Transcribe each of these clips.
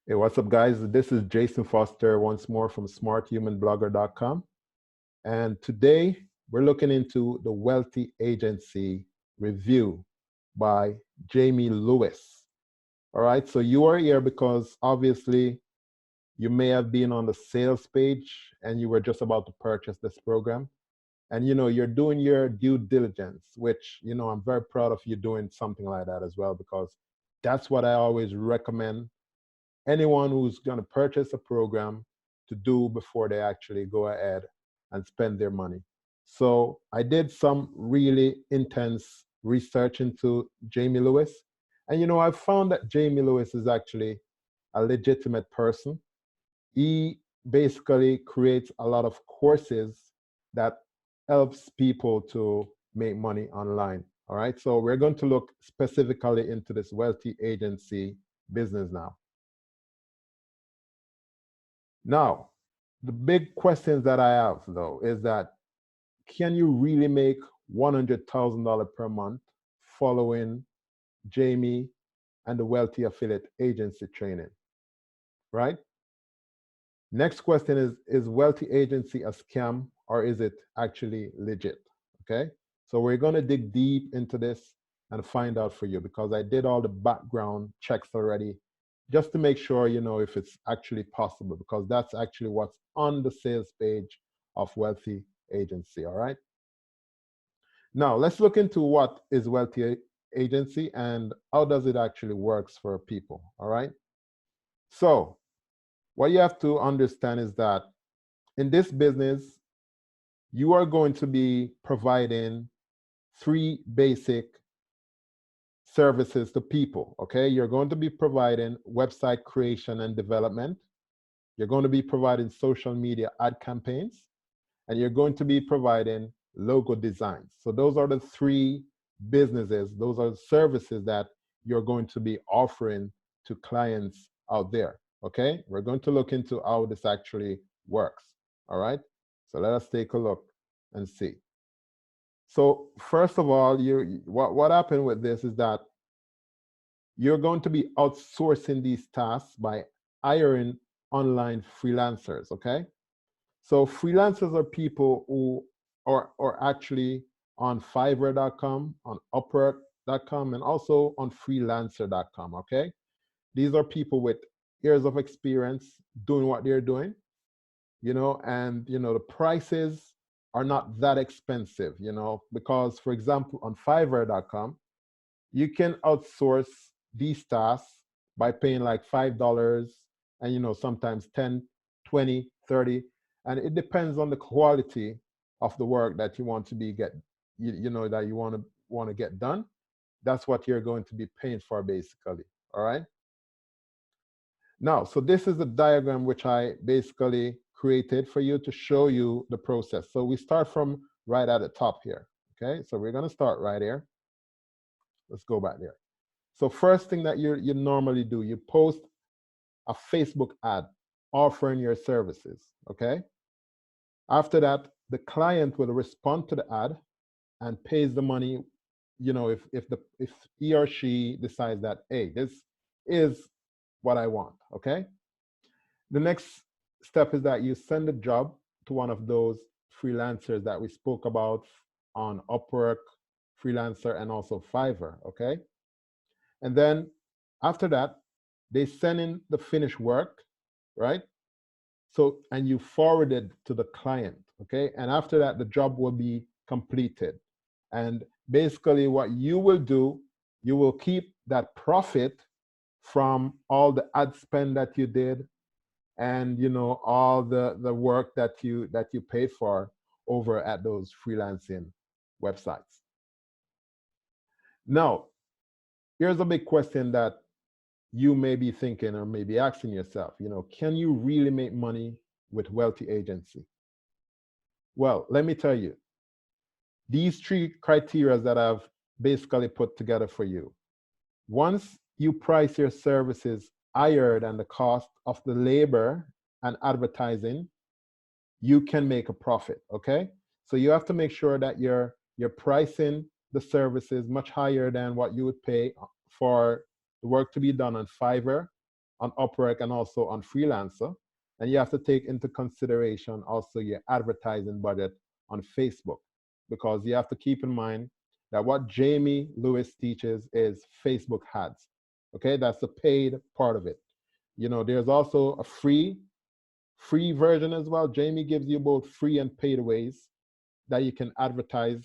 Hey, what's up, guys? This is Jason Foster once more from smarthumanblogger.com. And today we're looking into the Wealthy Agency review by Jamie Lewis. All right, so you are here because obviously you may have been on the sales page and you were just about to purchase this program. And you're doing your due diligence, which I'm very proud of you doing something like that as well, because that's what I always recommend anyone who's going to purchase a program to do before they actually go ahead and spend their money. So I did some really intense research into Jamie Lewis. And I found that Jamie Lewis is actually a legitimate person. He basically creates a lot of courses that helps people to make money online. All right. So we're going to look specifically into this wealthy agency business now. Now, the big questions that I have though is that can you really make $100,000 per month following Jamie and the Wealthy Affiliate Agency training, right? Next question is Wealthy Agency a scam or is it actually legit? Okay, so we're going to dig deep into this and find out for you because I did all the background checks already just to make sure if it's actually possible, because that's actually what's on the sales page of Wealthy Agency. All right, now let's look into what is Wealthy Agency and how does it actually works for people. All right, so what you have to understand is that in this business you are going to be providing three basic services to people. Okay, you're going to be providing website creation and development, you're going to be providing social media ad campaigns, and you're going to be providing logo designs. So those are the three businesses, those are the services that you're going to be offering to clients out there. Okay, we're going to look into how this actually works. All right, so let us take a look and see. So first of all, what happened with this is that you're going to be outsourcing these tasks by hiring online freelancers. Okay, so freelancers are people who are actually on Fiverr.com, on Upwork.com, and also on freelancer.com. Okay, these are people with years of experience doing what they're doing, and the prices are not that expensive, because for example on Fiverr.com you can outsource these tasks by paying like $5 and sometimes 10, 20, 30, and it depends on the quality of the work that you want to be that you want to get done. That's what you're going to be paying for basically. All right, now so this is a diagram which I basically created for you to show you the process. So we start from right at the top here. Okay, so we're going to start right here. Let's go back there. So first thing that you normally do, you post a Facebook ad offering your services. Okay, after that the client will respond to the ad and pays the money, if he or she decides that, hey, this is what I want. Okay, the next step is that you send a job to one of those freelancers that we spoke about on Upwork, Freelancer, and also Fiverr. Okay, and then after that they send in the finished work, right? So and you forward it to the client. Okay, and after that the job will be completed, and basically what you will do, you will keep that profit from all the ad spend that you did and all the work that you paid for over at those freelancing websites. Now here's a big question that you may be thinking or maybe asking yourself, can you really make money with Wealthy Agency? Well, let me tell you, these three criteria that I've basically put together for you. Once you price your services higher than the cost of the labor and advertising, you can make a profit. Okay, so you have to make sure that you're pricing the services much higher than what you would pay for the work to be done on Fiverr, on Upwork and also on Freelancer. And you have to take into consideration also your advertising budget on Facebook, because you have to keep in mind that what Jamie Lewis teaches is Facebook ads. Okay, that's the paid part of it. You know, there's also a free version as well. Jamie gives you both free and paid ways that you can advertise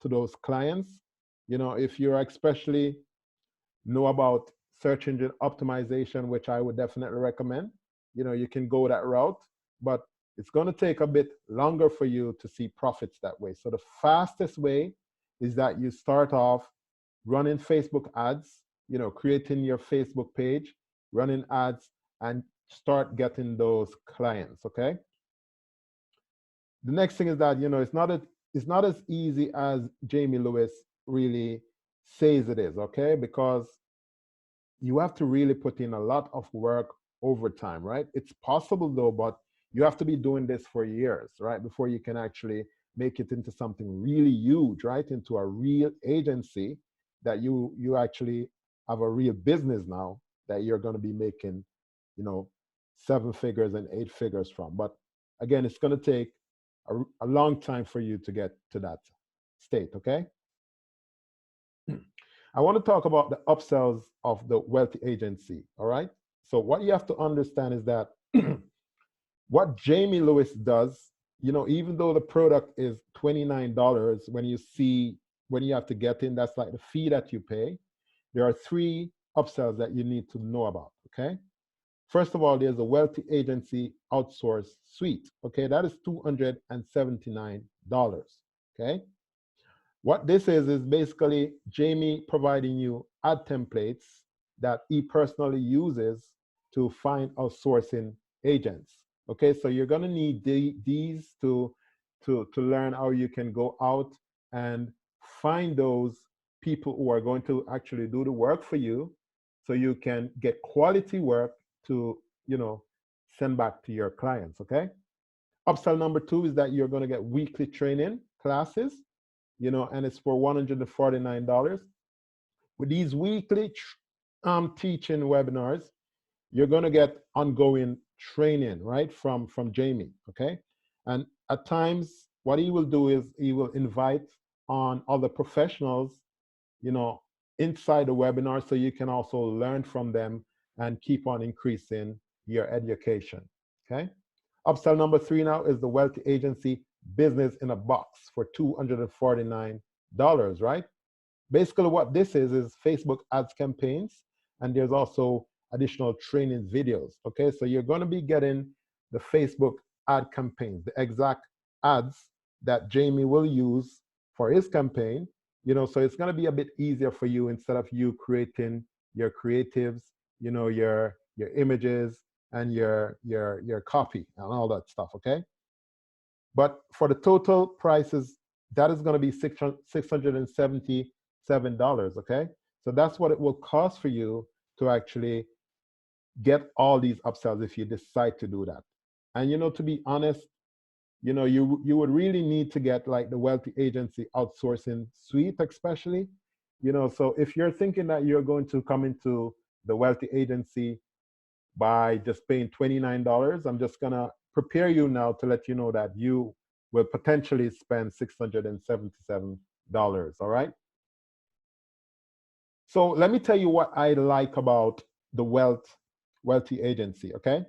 to those clients. You know, if you're especially know about search engine optimization, which I would definitely recommend, you know, you can go that route, but it's going to take a bit longer for you to see profits that way. So the fastest way is that you start off running Facebook ads, you know, creating your Facebook page, running ads, and start getting those clients. Okay. The next thing is that, you know, it's not as easy as Jamie Lewis really says it is. Okay, because you have to really put in a lot of work over time, right? It's possible though, but you have to be doing this for years, right? Before you can actually make it into something really huge, right? Into a real agency that you actually have a real business now that you're going to be making, you know, 7 figures and 8 figures from. But again, it's going to take a long time for you to get to that state, okay? I want to talk about the upsells of the wealthy agency, all right? So what you have to understand is that what Jamie Lewis does, you know, even though the product is $29, when you have to get in, that's like the fee that you pay. There are 3 upsells that you need to know about, okay? First of all, there's a wealthy agency outsource suite, okay? That is $279, okay? What this is basically Jamie providing you ad templates that he personally uses to find outsourcing agents. Okay, so you're gonna need these to learn how you can go out and find those people who are going to actually do the work for you, so you can get quality work to, you know, send back to your clients. Okay. Upsell number 2 is that you're going to get weekly training classes, you know, and it's for $149. With these weekly teaching webinars, you're going to get ongoing training, right, from Jamie, okay? And at times, what he will do is he will invite on other professionals, you know, inside the webinar, so you can also learn from them and keep on increasing your education, okay? Upsell number 3 now is the wealthy agency business in a box for $249, right? Basically what this is Facebook ads campaigns, and there's also additional training videos, okay? So you're gonna be getting the Facebook ad campaigns, the exact ads that Jamie will use for his campaign, you know, so it's gonna be a bit easier for you instead of you creating your creatives, you know, your images and your copy and all that stuff, okay? But for the total prices, that is going to be $677, okay? So that's what it will cost for you to actually get all these upsells if you decide to do that. And, you know, to be honest, you know, you would really need to get like the wealthy agency outsourcing suite, especially, you know, so if you're thinking that you're going to come into the wealthy agency by just paying $29, I'm just gonna prepare you now to let you know that you will potentially spend $677, all right? So let me tell you what I like about the wealthy agency, okay?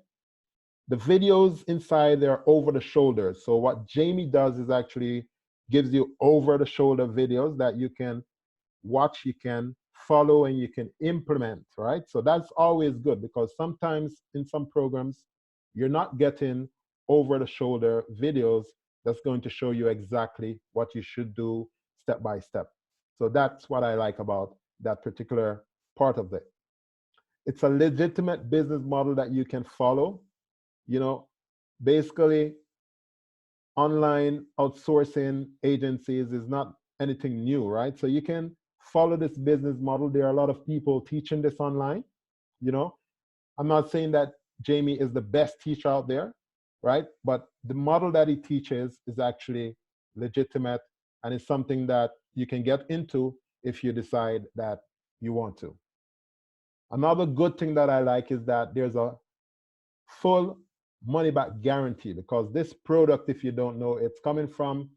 The videos inside, they're over the shoulder. So what Jamie does is actually gives you over the shoulder videos that you can watch, you can follow, and you can implement, right? So that's always good, because sometimes in some programs, you're not getting over the shoulder videos that's going to show you exactly what you should do step by step. So that's what I like about that particular part of it. It's a legitimate business model that you can follow. You know, basically, online outsourcing agencies is not anything new, right? So you can follow this business model. There are a lot of people teaching this online. You know, I'm not saying that Jamie is the best teacher out there, right? But the model that he teaches is actually legitimate, and it's something that you can get into if you decide that you want to. Another good thing that I like is that there's a full money back guarantee, because this product, if you don't know, it's coming from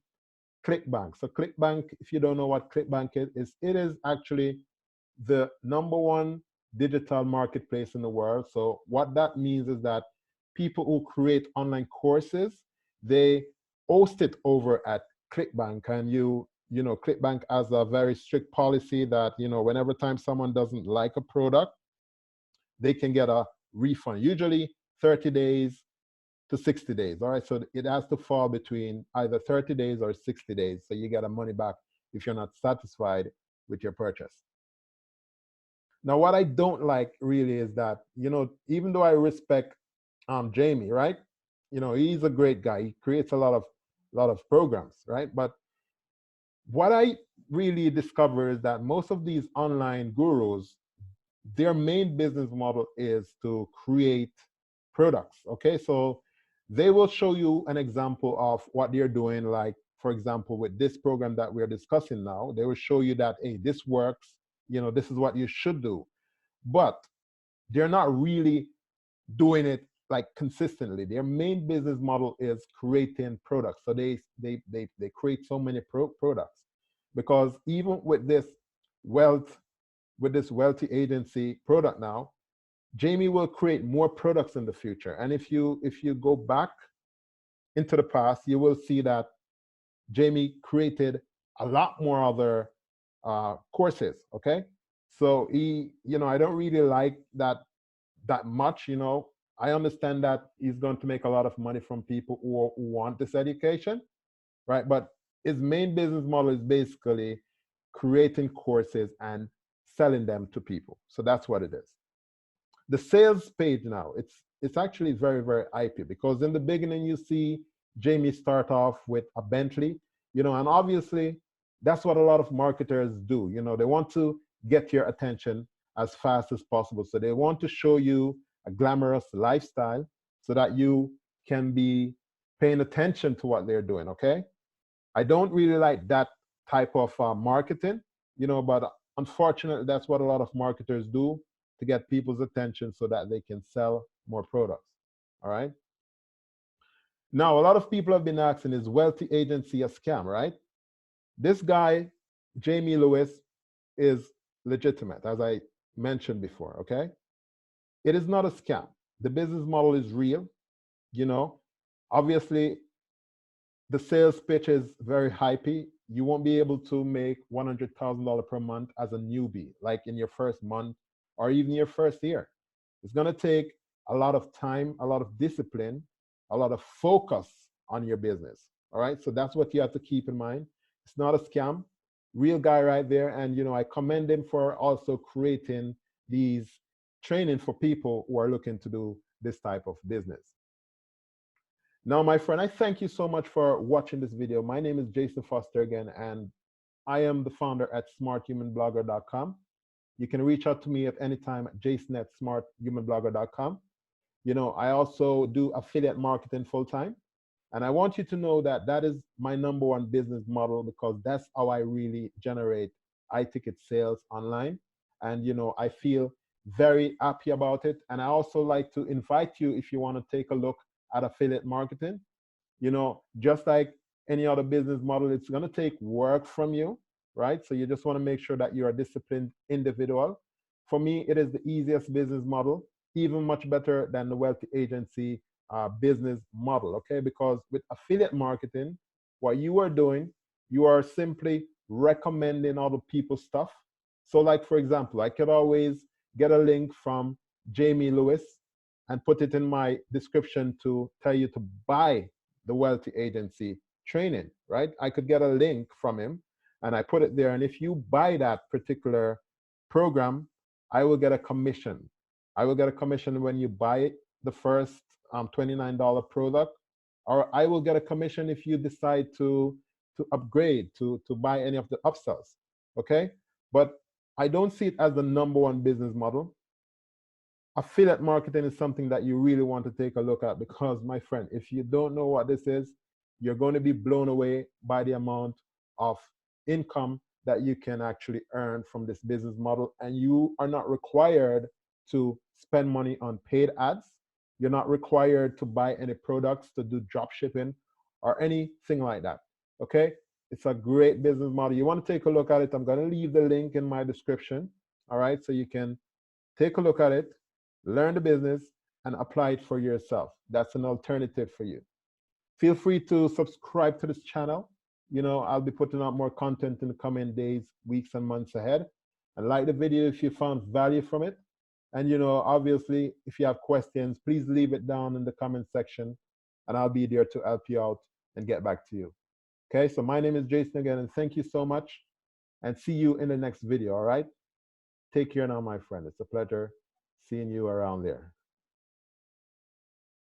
ClickBank. So ClickBank, if you don't know what ClickBank is it is actually the #1 digital marketplace in the world. So what that means is that people who create online courses, they host it over at ClickBank, and you know, ClickBank has a very strict policy that, you know, whenever time someone doesn't like a product, they can get a refund, usually 30 days to 60 days. All right, so it has to fall between either 30 days or 60 days. So you get a money back if you're not satisfied with your purchase. Now, what I don't like really is that, you know, even though I respect Jamie, right? You know, he's a great guy. He creates a lot of programs, right? But what I really discover is that most of these online gurus, their main business model is to create products. Okay, so they will show you an example of what they're doing. Like, for example, with this program that we're discussing now, they will show you that, hey, this works, you know, this is what you should do. But they're not really doing it like consistently. Their main business model is creating products. So they create so many products, because even wealth with this wealthy agency product now, Jamie will create more products in the future. And if you go back into the past, you will see that Jamie created a lot more other courses. Okay, so you know, I don't really like that much. You know, I understand that he's going to make a lot of money from people who want this education, right? But his main business model is basically creating courses and selling them to people. So that's what it is. The sales page now, it's actually very IP, because in the beginning you see Jamie start off with a Bentley, you know, and obviously that's what a lot of marketers do. You know, they want to get your attention as fast as possible. So they want to show you a glamorous lifestyle so that you can be paying attention to what they're doing. Okay, I don't really like that type of marketing, you know, but unfortunately, that's what a lot of marketers do to get people's attention so that they can sell more products. All right. Now, a lot of people have been asking, is wealthy agency a scam, right? This guy, Jamie Lewis, is legitimate, as I mentioned before. Okay. It is not a scam. The business model is real. You know, obviously, the sales pitch is very hypey. You won't be able to make $100,000 per month as a newbie, like in your first month or even your first year. It's going to take a lot of time, a lot of discipline, a lot of focus on your business. All right. So that's what you have to keep in mind. It's not a scam. Real guy right there. And, you know, I commend him for also creating these training for people who are looking to do this type of business. Now, my friend, I thank you so much for watching this video. My name is Jason Foster again, and I am the founder at smarthumanblogger.com. You can reach out to me at any time at jason@smarthumanblogger.com. You know, I also do affiliate marketing full time. And I want you to know that that is my #1 business model, because that's how I really generate high-ticket sales online. And, you know, I feel very happy about it. And I also like to invite you, if you want to take a look at affiliate marketing, you know, just like any other business model, it's going to take work from you, right? So you just want to make sure that you're a disciplined individual. For me, it is the easiest business model, even much better than the wealthy agency business model, okay? Because with affiliate marketing, what you are doing, you are simply recommending other people's stuff. So like, for example, I could always get a link from Jamie Lewis and put it in my description to tell you to buy the wealthy agency training, right? I could get a link from him and I put it there. And if you buy that particular program, I will get a commission. I will get a commission when you buy the first $29 product, or I will get a commission if you decide to upgrade, to buy any of the upsells, okay? But I don't see it as the #1 business model. Affiliate marketing is something that you really want to take a look at, because, my friend, if you don't know what this is, you're going to be blown away by the amount of income that you can actually earn from this business model. And you are not required to spend money on paid ads. You're not required to buy any products to do drop shipping or anything like that. Okay? It's a great business model. You want to take a look at it. I'm going to leave the link in my description. All right? So you can take a look at it, learn the business, and apply it for yourself. That's an alternative for you. Feel free to subscribe to this channel. You know, I'll be putting out more content in the coming days, weeks, and months ahead. And like the video if you found value from it. And, you know, obviously, if you have questions, please leave it down in the comment section, and I'll be there to help you out and get back to you. Okay, so my name is Jason again, and thank you so much, and see you in the next video, all right? Take care now, my friend. It's a pleasure seeing you around there.